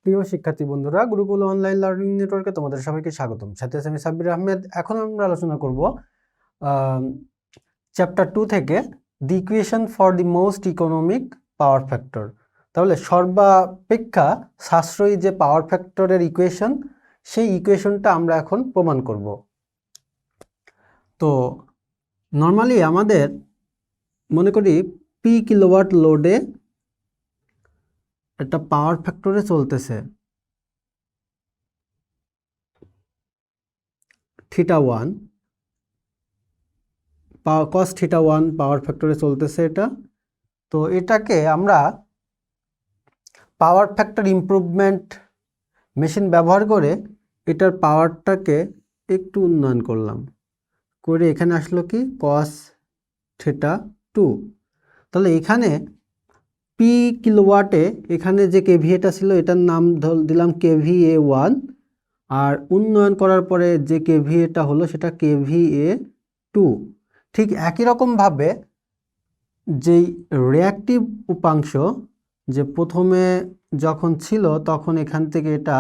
প্রিয় শিক্ষার্থী বন্ধুরা, গুরুকুল অনলাইন লার্নিং নেটওয়ার্কে তোমাদের সবাইকে স্বাগতম। সাথে আছে আমি সাব্বির আহমেদ। এখন আমরা আলোচনা করব চ্যাপ্টার 2 থেকে the equation for the most economic power factor. তাহলে সর্বাপেক্ষা সাশ্রয়ী যে পাওয়ার ফ্যাক্টরের ইকুয়েশন, সেই ইকুয়েশনটা আমরা এখন প্রমাণ করব। তো নর্মালি আমাদের মনে করি পি কিলোওয়াট লোডে একটা পাওয়ার ফ্যাক্টরে চলতেছে θ1, cos θ1 পাওয়ার ফ্যাক্টরে চলতেছে এটা। তো এটাকে আমরা পাওয়ার ফ্যাক্টর ইমপ্রুভমেন্ট মেশিন ব্যবহার করে এটার পাওয়ারটাকে একটু উন্নয়ন করলাম, করে এখানে আসলো কি cos θ2। তাহলে এখানে পি কিলোওয়াটে এখানে যে কেভিএটা ছিল এটার নাম দিলাম KVA1, আর উন্নয়ন করার পরে যে কেভিএটা হলো সেটা KVA2। ঠিক একই রকমভাবে যেই রিঅ্যাক্টিভ উপাংশ যে প্রথমে যখন ছিল তখন এখান থেকে এটা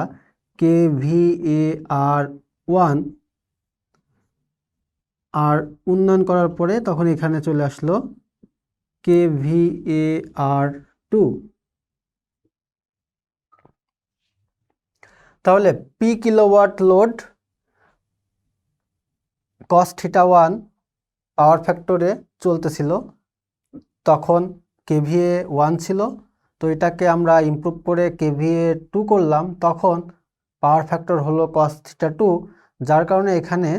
KVAR1, আর উন্নয়ন করার পরে তখন এখানে চলে আসলো KVAR2। তাহলে পি কিলোওয়াট লোড cos θ1 পাওয়ার ফ্যাক্টরে চলতেছিল, তখন KVA1 ছিল। তো এটাকে আমরা ইমপ্রুভ করে KVA2 করলাম, তখন পাওয়ার ফ্যাক্টর হলো cos θ2। যার কারণে এখানে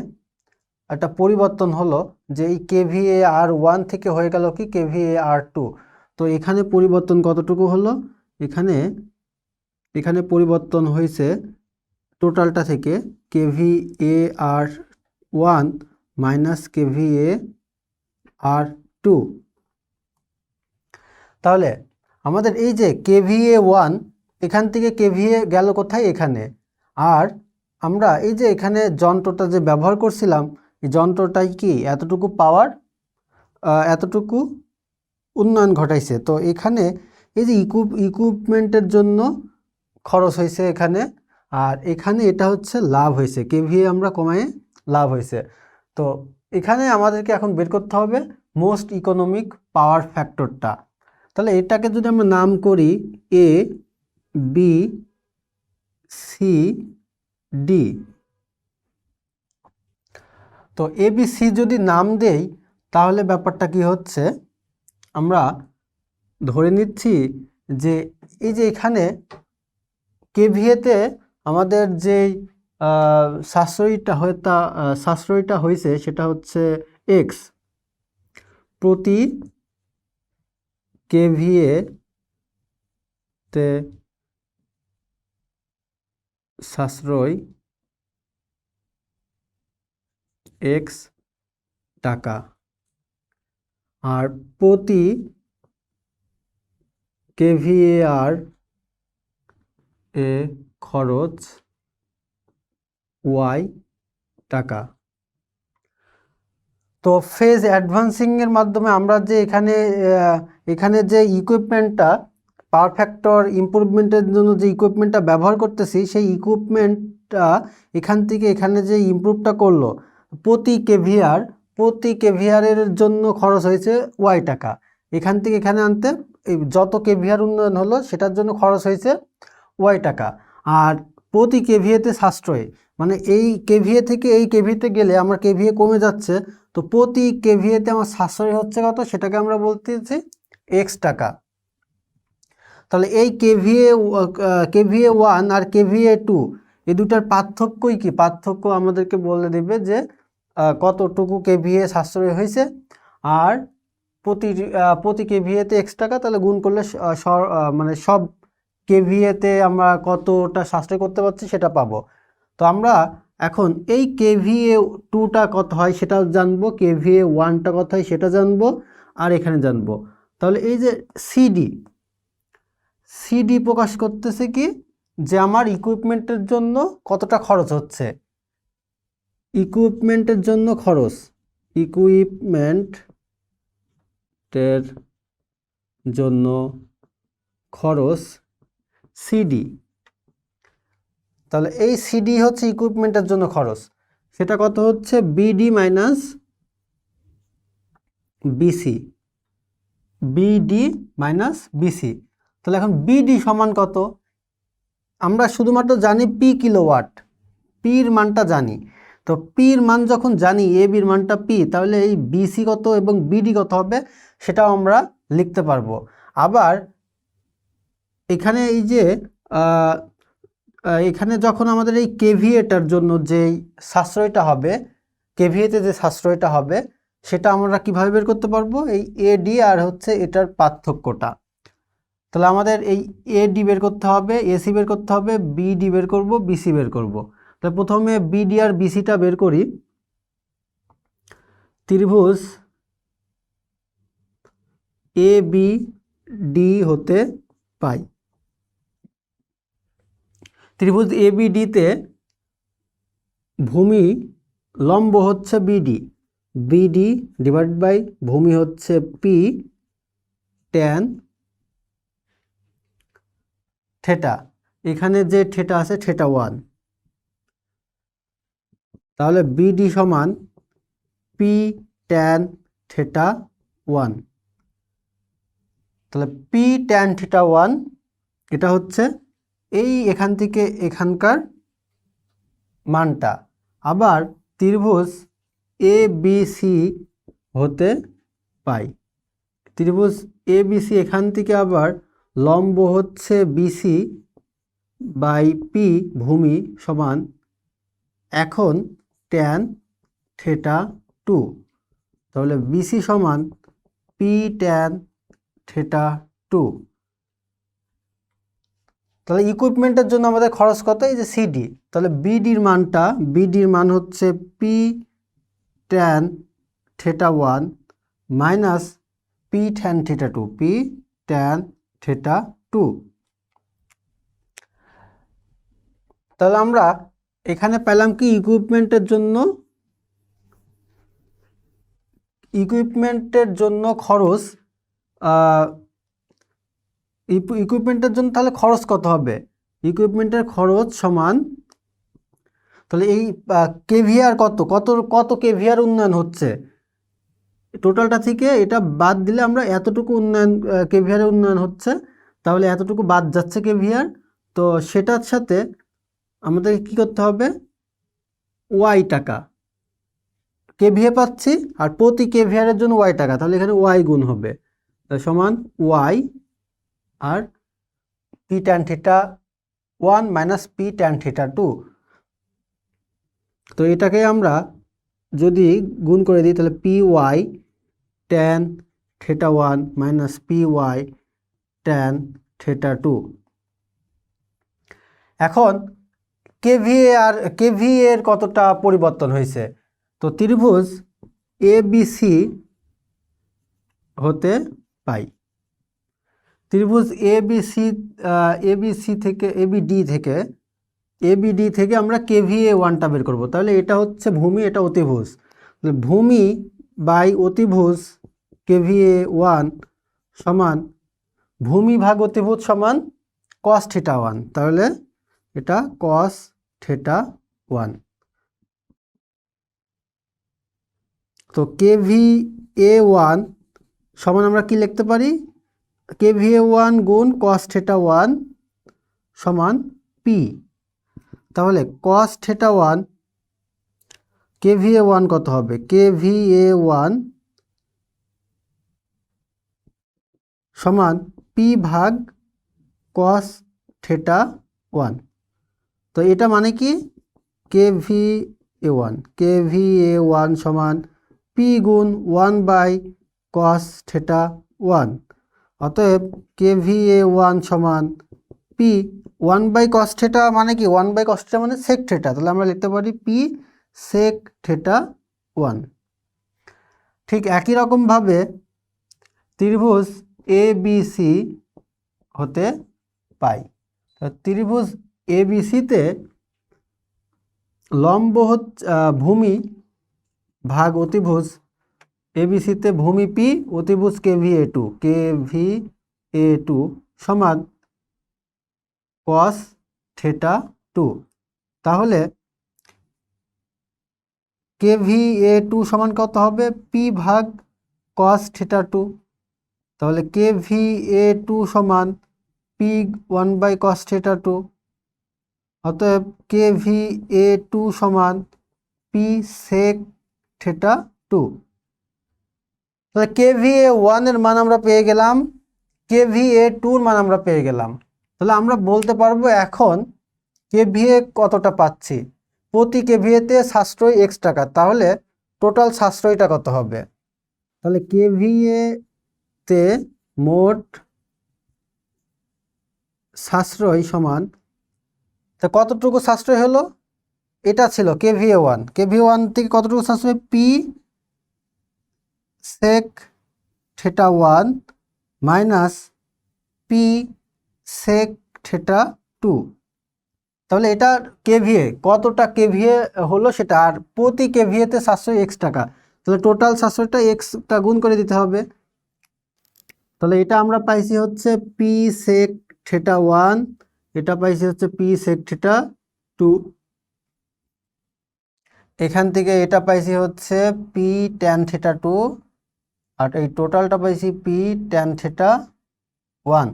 একটা পরিবর্তন হলো যে এই KVAR1 থেকে হয়ে গেল কি KVAR2। তো এখানে পরিবর্তন কতটুকু হলো, এখানে পরিবর্তন হয়েছে টোটালটা থেকে KVAR1 মাইনাস KVAR2। তাহলে আমাদের এই যে KVA1 এখান থেকে KVA গেল কোথায়, এখানে। আর আমরা এই যে এখানে যন্ত্রটা যে ব্যবহার করছিলাম, এই যন্ত্রটাই কি এতটুকু পাওয়ার, এতটুকু উন্নয়ন ঘটাইছে। তো এখানে এই যে ইকুইপমেন্টের জন্য খরচ হয়েছে এখানে, আর এখানে এটা হচ্ছে লাভ হয়েছে, KVA আমরা কমায়ে লাভ হয়েছে। তো এখানে আমাদেরকে এখন বের করতে হবে মোস্ট ইকোনমিক পাওয়ার ফ্যাক্টরটা। তাহলে এটাকে যদি আমরা নাম করি A B C D, তো ABC যদি নাম দেই তাহলে ব্যাপারটা কি হচ্ছে, আমরা ধরে নিচ্ছি যে এই যে এখানে KVA-তে আমাদের যে সাশ্রয়টা হয়েছে সেটা হচ্ছে X প্রতি KVA-তে সাশ্রয় X টাকা, আর প্রতি KVAR এ খরচ Y টাকা। তো ফেজ অ্যাডভান্সিংয়ের মাধ্যমে আমরা যে এখানে যে ইকুইপমেন্টটা পাওয়ার ফ্যাক্টর ইমপ্রুভমেন্টের জন্য যে ইকুইপমেন্টটা ব্যবহার করতেছি, সেই ইকুইপমেন্টটা এখান থেকে এখানে যে ইমপ্রুভটা করলো, প্রতি কেভিআরের জন্য খরচ হয়েছে Y টাকা। এখান থেকে এখানে আনতে যত কেভিআর উন্নয়ন হলো সেটার জন্য খরচ হয়েছে Y টাকা। আর প্রতি কেভিএতে সাশ্রয় মানে এই কেভিএ থেকে এই কেভিতে গেলে আমার কেভিএ কমে যাচ্ছে, তো প্রতি কেভিএতে আমার সাশ্রয় হচ্ছে কত, সেটাকে আমরা বলতেছি X টাকা। তাহলে এই KVA1 আর KVA2 এই দুটার পার্থক্যই কি, পার্থক্য আমাদেরকে বলে দেবে যে কতটুকু কেভিএ সাশ্রয় হয়েছে, আর প্রতি কেভিএতে X টাকা। তাহলে গুণ করলে মানে সব কেভিএতে আমরা কতটা সাশ্রয় করতে পারছি সেটা পাবো। তো আমরা এখন এই KVA2টা কত হয় সেটাও জানবো, KVA1টা কত হয় সেটা জানবো, আর এখানে জানবো। তাহলে এই যে সিডি প্রকাশ করতেছে কি, যে আমার ইকুইপমেন্টের জন্য কতটা খরচ হচ্ছে, ইকুইপমেন্টের জন্য খরচ সিডি। তাহলে এই সিডি হচ্ছে ইকুইপমেন্টের জন্য খরচ, সেটা কত হচ্ছে BD minus BC, BD minus BC. তাহলে এখন বিডি সমান কত, আমরা শুধুমাত্র জানি পি কিলোওয়াট, পির মানটা জানি। তো পির মান যখন জানি, এ বির মানটা পি, তাহলে এই বিসি কত এবং বিডি কত হবে সেটাও আমরা লিখতে পারবো। আবার এখানে এই যে এখানে যখন আমাদের এই কেভিএটার জন্য যেই সাশ্রয়টা হবে, কেভিএতে যে সাশ্রয়টা হবে সেটা আমরা কিভাবে বের করতে পারবো, এই এডি আর হচ্ছে এটার পার্থক্যটা। তাহলে আমাদের এই এডি বের করতে হবে, এসি বের করতে হবে, বিডি বের করব, বিসি বের করব। তাহলে প্রথমে বিডি আর বিসিটা বের করি। ত্রিভুজ এ বি ডি হতে পাই, ত্রিভুজ এ বি ডিতে ভূমি লম্ব হচ্ছে বিডি, বিডি ডিভাইড বাই ভূমি হচ্ছে পি ট্যান থেটা, এখানে যে থেটা আছে থেটা 1। তাহলে বিডি সমান পি ট্যান থেটা 1। তাহলে পি ট্যান থেটা 1 এটা হচ্ছে এই এখান থেকে এখানকার মানটা। আবার ত্রিভুজ এ বি সি হতে পাই, ত্রিভুজ এ বি সি এখান থেকে আবার লম্ব হচ্ছে বিসি বাই পি ভূমি সমান এখন ট্যান থেটা 2। তাহলে বিসি সমান পি ট্যান থেটা 2। তাহলে ইকুইপমেন্টের জন্য আমাদের খরচ কত, এই যে সিডি। তাহলে বিডির মানটা, বিডির মান হচ্ছে P tan theta 1 minus P tan theta 2, P tan theta 2। তাহলে আমরা এখানে পেলাম কি ইকুইপমেন্টের জন্য খরচ, ইকুইপমেন্টের জন্য তাহলে খরচ কত হবে, ইকুইপমেন্টের খরচ সমান, তাহলে এই কেভিআর কত কত কত কেভিআর উন্নয়ন হচ্ছে, টোটালটা থেকে এটা বাদ দিলে আমরা এতটুকু উন্নয়ন কেভিআর উন্নয়ন হচ্ছে, তাহলে এতটুকু বাদ যাচ্ছে কেভিআর। তো সেটার সাথে আমাদের কি করতে হবে, ওয়াই টাকা কেভিএ পাচ্ছি আর প্রতি কেভিআরের জন্য ওয়াই টাকা, তাহলে এখানে ওয়াই গুণ হবে, সমান ওয়াই আর P tan theta 1 minus P tan theta 2। তো এটাকে আমরা যদি গুণ করে দিই তাহলে P Y tan theta 1 minus P Y tan theta 2। এখন কেভিএ এর কতটা পরিবর্তন হয়েছে, তো ত্রিভুজ এ বি সি হতে পাই, ত্রিভুজ এবিসি থেকে এবিডি থেকে আমরা কেভিএ 1টা বের করব। তাহলে এটা হচ্ছে ভূমি, এটা অতিভুজ, ভূমি বাই অতিভুজ কেভিএ 1 সমান ভূমি ভাগ অতিভুজ সমান কস থিটা 1, তাহলে এটা কস থিটা 1। তো কেভিএ 1 সমান আমরা কি লিখতে পারি, কেভিএ 1 গুণ কস থিটা 1 সমান পি। তাহলে কস থিটা 1 কেভিএ 1 কত হবে, কেভিএ 1 সমান পি ভাগ কস থিটা 1। তো এটা মানে কি কেভিএ 1 সমান পি গুণ 1 বাই কস থিটা 1। অতএব কেভিএ 1 সমান পি 1 বাই কস থিটা মানে কি, 1 বাই কস থিটা মানে সেক থিটা, তাহলে আমরা লিখতে পারি পি সেক থিটা 1। ঠিক একই রকমভাবে ত্রিভুজ এ বি সি হতে পাই, ত্রিভুজ এ বি সিতে লম্ব হচ্ছে ভূমি ভাগ অতিভুজ, এবিসিতে ভূমি পি অতিভুজ কেভিএ 2 সমান কস থিটা 2। তাহলে KVA2 সমান কত হবে? P ভাগ cos θ2। তাহলে KVA2 সমান P1/cos θ2। অতএব KVA2 সমান P sec θ2। তাহলে KVA1 এর মান আমরা পেয়ে গেলাম, KVA2 এর মান আমরা পেয়ে গেলাম। তাহলে আমরা বলতে পারবো এখন KVA কতটা পাচ্ছি। প্রতি KVA-তে সাশ্রয় x টাকা, তাহলে টোটাল সাশ্রয়টা কত হবে? তাহলে KVA-তে মোট সাশ্রয় সমান, তা কতটুকু সাশ্রয় হলো? এটা ছিল KVA1, KVA1 থেকে কতটুকু সাশ্রয়? P sec θ1 minus P sec θ2। তাহলে এটা KVA, কতটা KVA হলো সেটা, আর প্রতি KVA-তে সাশ্রয় x টাকা, তাহলে টোটাল সাশ্রয়টা xটা গুণ করে দিতে হবে। তাহলে এটা আমরা পাইছি হচ্ছে P sec θ1, এটা পাইছি হচ্ছে P sec θ2, এখান থেকে এটা পাইছি হচ্ছে P tan θ2, আর এই টোটালটা পাইছি P tan θ1।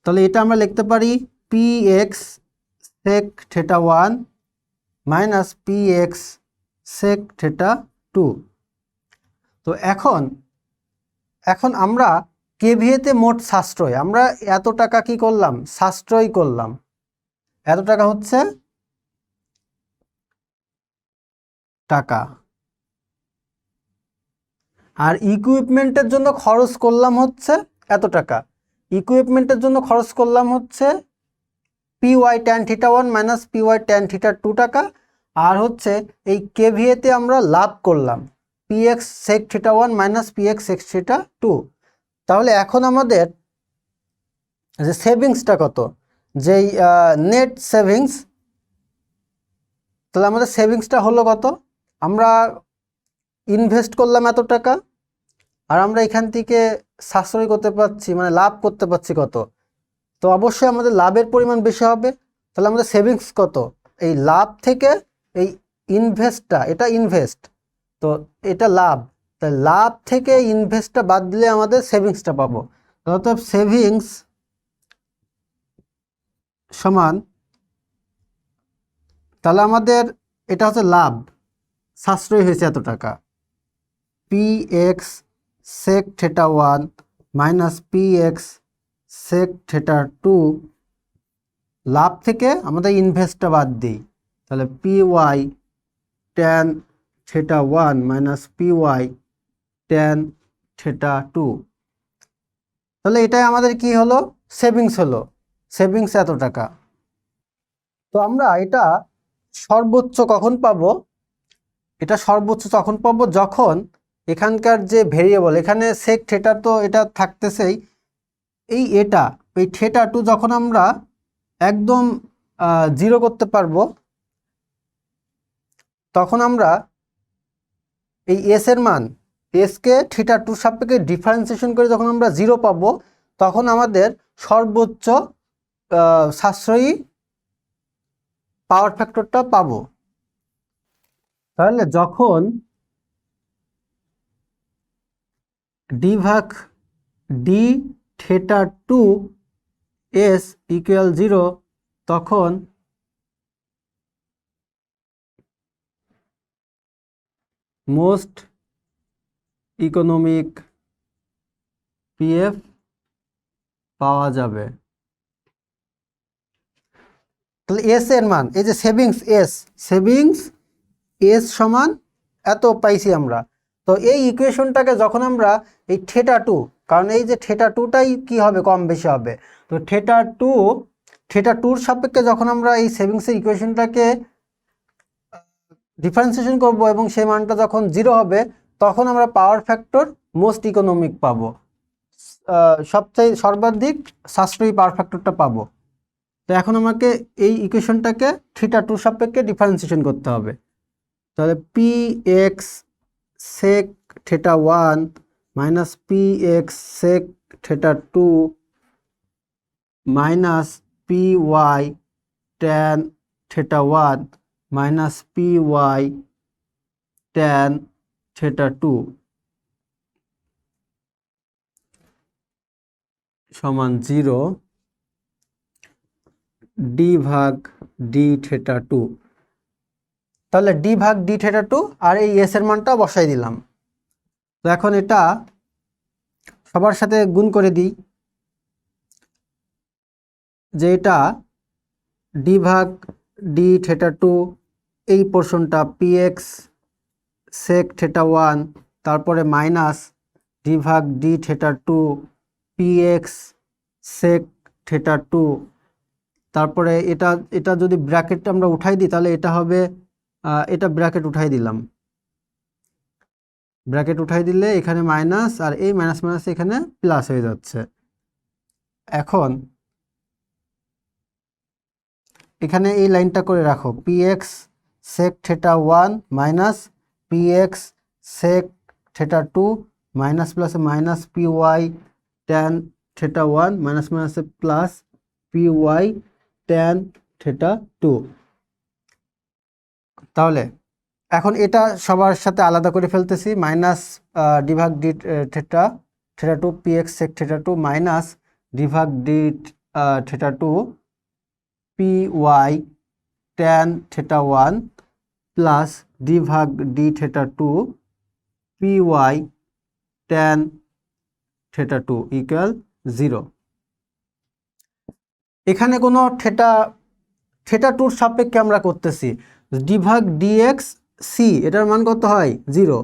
তাহলে এটা আমরা লিখতে পারি Px sec θ1 minus Px sec θ2। তো এখন আমরা KVA-তে মোট সাশ্রয়, আমরা এত টাকা কি করলাম? সাশ্রয় করলাম। এত টাকা হচ্ছে টাকা, আর ইকুইপমেন্টের জন্য খরচ করলাম হচ্ছে এত টাকা। ইকুইপমেন্টের জন্য খরচ করলাম হচ্ছে py tan θ1 minus py tan θ2 টাকা, আর হচ্ছে এই KVA-তে আমরা লাভ করলাম px sec θ1 minus px sec θ2। তাহলে এখন আমাদের যে সেভিংসটা কত, যেই নেট সেভিংস, তাহলে আমাদের সেভিংসটা হলো কত? আমরা ইনভেস্ট করলাম এত টাকা, আর আমরা এখান থেকে সাশ্রয় করতে পারছি, মানে লাভ করতে পারছি কত? তো অবশ্যই আমাদের লাভের পরিমাণ বেশি হবে। তাহলে আমাদের সেভিংস কত? এই লাভ থেকে এই ইনভেস্টটা, এটা ইনভেস্ট, তো এটা লাভ, তাই লাভ থেকে ইনভেস্টটা বাদ দিলে আমাদের সেভিংসটা পাবো। অর্থাৎ সেভিংস সমান, তাহলে আমাদের এটা হচ্ছে লাভ, সাশ্রয় হয়েছে এত টাকা, Px sec θ1 minus Px sec θ2, লাভ থেকে আমাদের ইনভেস্টটা বাদ দিই, তাহলে Py tan θ1 minus Py tan θ2। তাহলে এটাই আমাদের কি হলো? সেভিংস হলো, সেভিংস এত টাকা। তো আমরা এটা সর্বোচ্চ কখন পাবো? এটা সর্বোচ্চ তখন পাবো যখন এখানকার যে ভেরিয়েবল, এখানে sec θ তো এটা থাকতেছেই, এটা এই θ2 যখন আমরা একদম 0 করতে পারবো, তখন আমরা এই s এর মান, s কে θ2 সাপেক্ষে ডিফারেন্সিয়েশন করে যখন আমরা 0 পাবো, তখন আমাদের সর্বোচ্চ সাশ্রয়ী পাওয়ার ফ্যাক্টরটা পাবো। তাহলে যখন d ভাগ d θ2 s ইকুয়াল 0, তখন মোস্ট ইকোনমিক PF পাওয়া যাবে। তাহলে এস এর মান, এই যে সেভিংস এস সমান এত পাইছি আমরা। তো এই ইকুয়েশনটাকে যখন আমরা এই θ2, কারণ এই যে θ2টাই কি হবে? কম বেশি হবে। তো θ2র সাপেক্ষে যখন আমরা এই সেভিংসের ইকুয়েশনটাকে ডিফারেন্সিয়েশন করব এবং সেই মানটা যখন 0 হবে, তখন আমরা পাওয়ার ফ্যাক্টর মোস্ট ইকোনমিক পাবো, সবচেয়ে সর্বাধিক সাশ্রয়ী পাওয়ার ফ্যাক্টরটা পাবো। তো এখন আমাকে এই ইকুয়েশনটাকে θ2 সাপেক্ষে ডিফারেন্সিয়েশন করতে হবে। তাহলে Px sec θ1 minus Px sec θ2 minus Py tan theta one minus P Y tan theta two সমান 0 ডি ভাগ ডি থেটা টু। তাহলে ডি ভাগ ডি থেটা টু আর এই এস এর মানটা বসাই দিলাম। তো এখন এটা সবার সাথে গুণ করে দিই, যে এটা ডি ভাগ ডি থেটা টু, এই পোর্শনটা P X sec theta one, তারপরে মাইনাস ডি ভাগ D theta two P X sec theta two, তারপরে এটা এটা যদি ব্র্যাকেট আমরা উঠাই দিই তাহলে এটা হবে, এটা ব্র্যাকেট উঠাই দিলাম, ব্র্যাকেট উঠাই দিলে এখানে মাইনাস আর এই মাইনাস মাইনাস এখানে প্লাস হয়ে যাচ্ছে। এখন এখানে এই লাইনটা করে রাখো, P X sec theta one minus P X sec theta two minus প্লাসে minus P Y tan theta one minus মাইনাসে plus P Y tan theta two. তাহলে এখন এটা সবার সাথে আলাদা করে ফেলতেছি, মাইনাস ডি ভাগ D theta theta two P X sec theta two minus D ভাগ D theta two P Y tan theta one plus D ভাগ D theta two P Y tan theta two equal 0। এখানে কোনো theta টুর সাপেক্ষে আমরা করতেছি, D ভাগ dx C এটার মান কত হয় 0,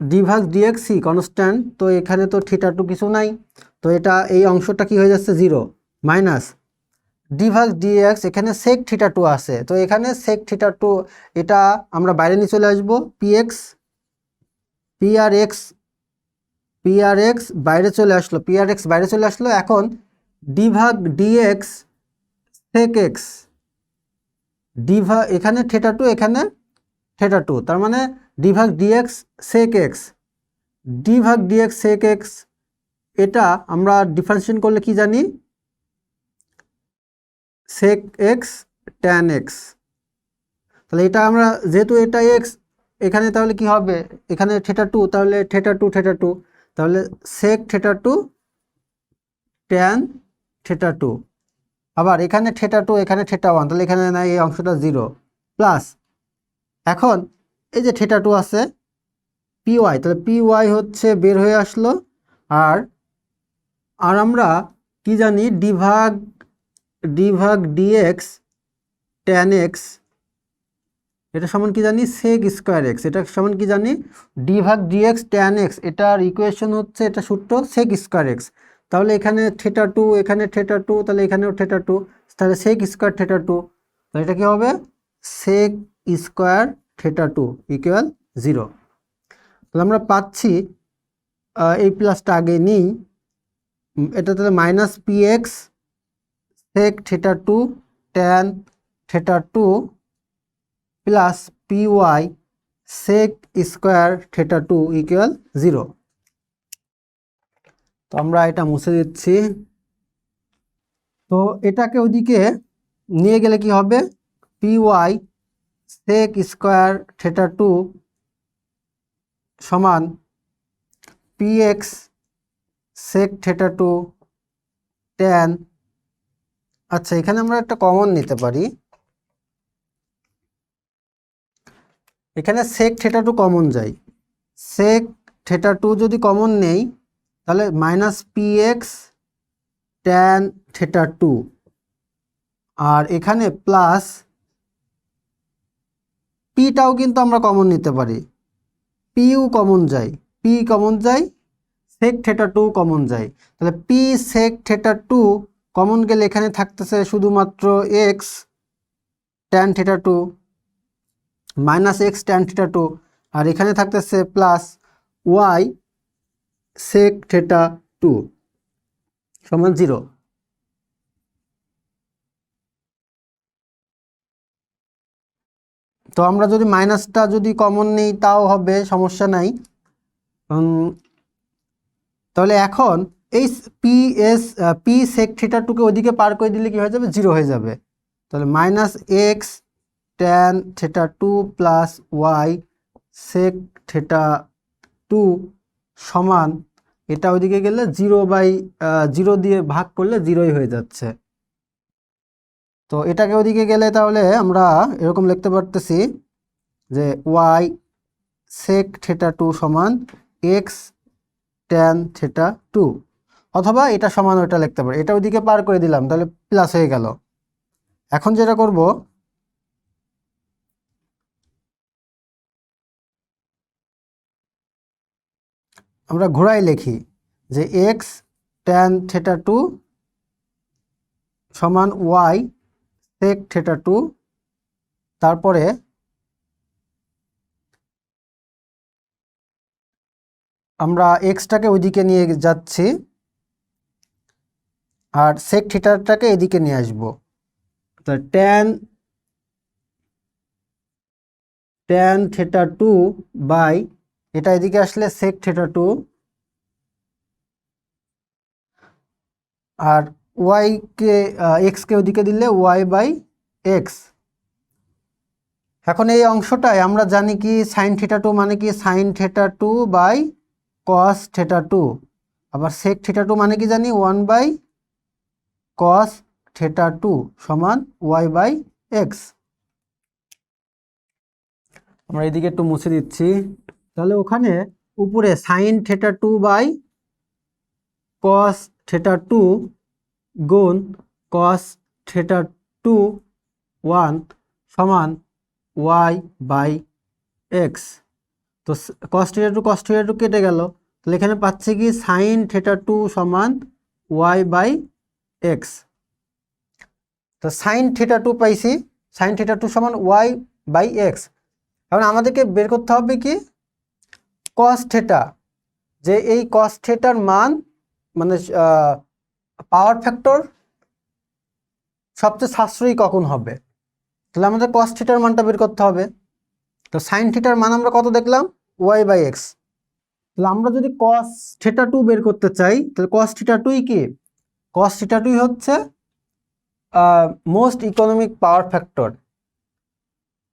ডি ভাগ ডিএক্স সি কনস্ট্যান্ট, তো এখানে তো থেটা টু কিছু নাই, তো এটা এই অংশটা কি হয়ে যাচ্ছে 0 মাইনাস ডি ভাগ ডিএক্স, এখানে সেক থেটা টু আছে, তো এখানে সেক থেটা টু এটা আমরা বাইরে নিয়ে চলে আসবো, P x P R x বাইরে চলে আসলো, পি আর এক্স বাইরে চলে আসলো। এখন ডি ভাগ ডিএক্স সেক এক্স, ডি ভাগ এখানে থেটা টু এখানে থেটা টু, তার মানে ডি ভাগ ডিএক্স সেক এক্স, ডি ভাগ ডিএক্স সেক এক্স, এটা আমরা ডিফারেন্সিয়েশন করলে কি জানি, সেক এক্স ট্যান এক্স। তাহলে এটা আমরা যেহেতু এটা এক্স এখানে, তাহলে কি হবে এখানে থেটা টু, তাহলে থেটা টু, তাহলে sec theta two tan theta two, আবার এখানে থেটা টু এখানে থেটা ওয়ান, তাহলে এখানে নাই এই অংশটা 0 প্লাস, এখন এই যে থেটা টু আছে পি ওয়াই, তাহলে পি ওয়াই হচ্ছে বের হয়ে আসলো, আর আমরা কি জানি ডি ভাগ ডিএক্স ট্যান এক্স, এটা সমান কি জানি সেক স্কোয়ার এক্স, এটা সমান কি জানি ডি ভাগ ডিএক্স ট্যান এক্স, এটার ইকুয়েশন হচ্ছে, এটা সূত্র সেক স্কোয়ার এক্স। তাহলে এখানে থেটা টু এখানে থেটা টু, তাহলে এখানেও থেটা টু, তাহলে সেক স্কোয়ার থেটা টু, তাহলে এটা কি হবে sec square theta two equal 0। তাহলে আমরা পাচ্ছি, এই প্লাসটা আগে নিই, এটা তাহলে minus P X sec theta two tan theta two plus P Y sec square theta two equal 0। তো আমরা এটা মুছে দিচ্ছি, তো এটাকে ওইদিকে নিয়ে গেলে কি হবে, P Y sec square theta two সমান P X sec theta two tan, আচ্ছা এখানে আমরা একটা কমন নিতে পারি, এখানে সেক থেটা টু কমন যায়, সেক থেটা টু যদি কমন নেই তাহলে minus P X tan theta two, আর এখানে প্লাস পিটাও কিন্তু আমরা কমন নিতে পারি, পিও কমন যায়, পি কমন যায়, সেক থেটা টু কমন যায়, তাহলে P sec theta two common গেলে এখানে থাকতেছে শুধুমাত্র X tan theta two minus X tan theta two, আর এখানে থাকতেছে plus Y sec theta two সমান 0। তো আমরা যদি মাইনাসটা যদি কমন নেই তাও হবে, সমস্যা নাই। তাহলে এখন এই পি সেক থেটা টুকে ওইদিকে পার করে দিলে কি হয়ে যাবে 0 হয়ে যাবে, তাহলে minus X tan theta two plus Y sec theta two সমান, এটা ওইদিকে গেলে 0/0 দিয়ে ভাগ করলে 0ই হয়ে যাচ্ছে। তো এটাকে ওইদিকে গেলে তাহলে আমরা এরকম লিখতে পারতেছি যে ওয়াই সেক থেটা টু সমান এক্স ট্যান থেটা টু, অথবা এটা সমান ওটা লিখতে পারি। এটা ওইদিকে পার করে দিলাম, তাহলে প্লাস হয়ে গেল। এখন যেটা করব, আমরা ঘোড়ায় লিখি যে এক্স ট্যান থেটা টু সমান ওয়াই সেক থেটা টু, তারপরে আমরা এক্সটাকে ওইদিকে নিয়ে যাচ্ছি আর সেক থিটাটাকে এদিকে নিয়ে আসব। তো ট্যান থেটা টু বাই, এটা এদিকে আসলে সেক থেটা টু, আর ওয়াইকে এক্সকে ওদিকে দিলে ওয়াই বাই এক্স। এখন এই অংশটায় আমরা জানি কি সাইন থিটা টু মানে কি sine theta two by cos theta two, আবার সেক থেটা টু মানে কি জানি 1 বাই কস থেটা টু সমান ওয়াই বাই এক্স। আমরা এদিকে একটু মুছে দিচ্ছি। তাহলে ওখানে উপরে sine theta two by cos theta two গুণ কস থেটা টু 1 সমান ওয়াই বাই এক্স। তো কস থিটা টু কেটে গেল, তাহলে এখানে পাচ্ছি কি সাইন থেটা টু সমান ওয়াই বাই এক্স। তো সাইন থিটা টু পাইছি, সাইন থিটা টু সমান ওয়াই বাই এক্স। এখন আমাদেরকে বের করতে হবে কি কস থেটা, যে এই কস থেটার মান মানে পাওয়ার ফ্যাক্টর সবচেয়ে সাশ্রয়ী কখন হবে, তাহলে আমাদের কস থিটার মানটা বের করতে হবে। তো সাইন থিটার মান আমরা কত দেখলাম, ওয়াই বাই এক্স। তাহলে আমরা যদি কস থিটা টু বের করতে চাই, তাহলে কস থিটা টুই কি, কস থিটা টুই হচ্ছে most economic power factor,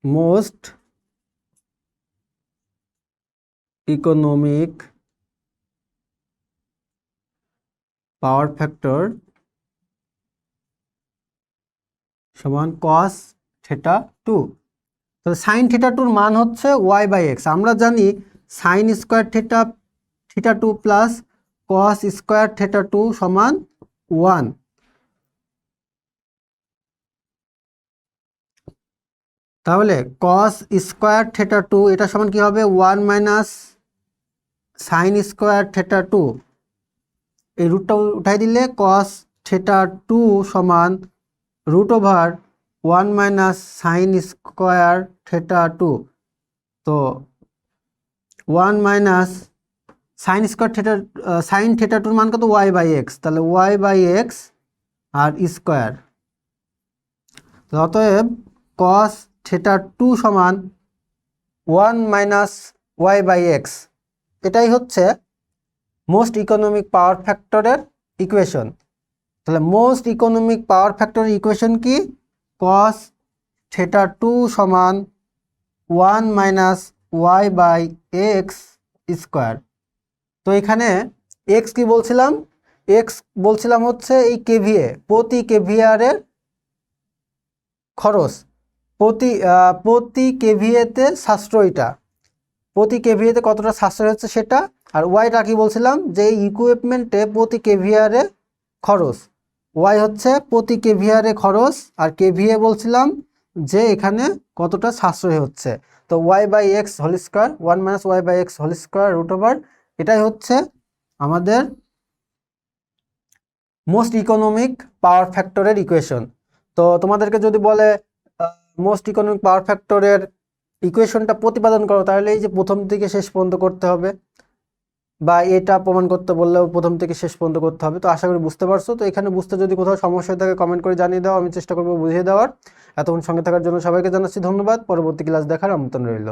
most economic power factor সমান কস থেটা টু। তাহলে সাইন থিটা টুর মান হচ্ছে ওয়াই বাই এক্স। আমরা জানি sine square theta two plus cos square theta two সমান 1। তাহলে কস স্কোয়ার থিটা টু এটা সমান কি হবে 1 minus sine square theta two, এই রুটটা উঠাই দিলে কস থিটা টু সমান root over 1 minus sine square theta two. তো 1 minus sine square theta, sine theta টুর মান কত ওয়াই বাই এক্স, তাহলে ওয়াই বাই এক্স আর স্কোয়ার। অতএব কস থিটা টু সমান 1 মাইনাস ওয়াই বাই এক্স, এটাই হচ্ছে মোস্ট ইকোনমিক পাওয়ার ফ্যাক্টরের ইকুয়েশন। তাহলে মোস্ট ইকোনমিক পাওয়ার ফ্যাক্টরের ইকুয়েশন কি, কস থিটা টু সমান 1 minus Y by X square. তো এখানে এক্স কি বলছিলাম, এক্স বলছিলাম হচ্ছে এই কেভিএ, প্রতি কেভিআরের খরচ, প্রতি কেভিএতে সাশ্রয়টা, প্রতি কেভিএতে কতটা সাশ্রয় হচ্ছে সেটা। আর ওয়াইটা কি বলছিলাম, যে ইকুইপমেন্টে প্রতি কেভিআরে খরচ, ওয়াই হচ্ছে প্রতি কেভিআরে খরচ, আর কেভিএ বলছিলাম যে এখানে কতটা সাশ্রয় হচ্ছে। তো Y by X whole square 1 minus Y by X whole square root over, এটাই হচ্ছে আমাদের মোস্ট ইকোনমিক পাওয়ার ফ্যাক্টরের ইকুয়েশন। তো তোমাদেরকে যদি বলে মোস্ট ইকোনমিক পাওয়ার ফ্যাক্টরের ইকুয়েশনটা প্রতিপাদন করো, তাহলে এই যে প্রথম থেকে শেষ পর্যন্ত করতে হবে, বা এটা প্রমাণ করতে বললেও প্রথম থেকে শেষ পর্যন্ত করতে হবে। তো আশা করি বুঝতে পারছো। তো এখানে বুঝতে যদি কোথাও সমস্যা থাকে কমেন্ট করে জানিয়ে দাও, আমি চেষ্টা করবো বুঝিয়ে দেওয়ার। এতক্ষণ সঙ্গে থাকার জন্য সবাইকে জানাচ্ছি ধন্যবাদ। পরবর্তী ক্লাস দেখার আমন্ত্রণ রইল।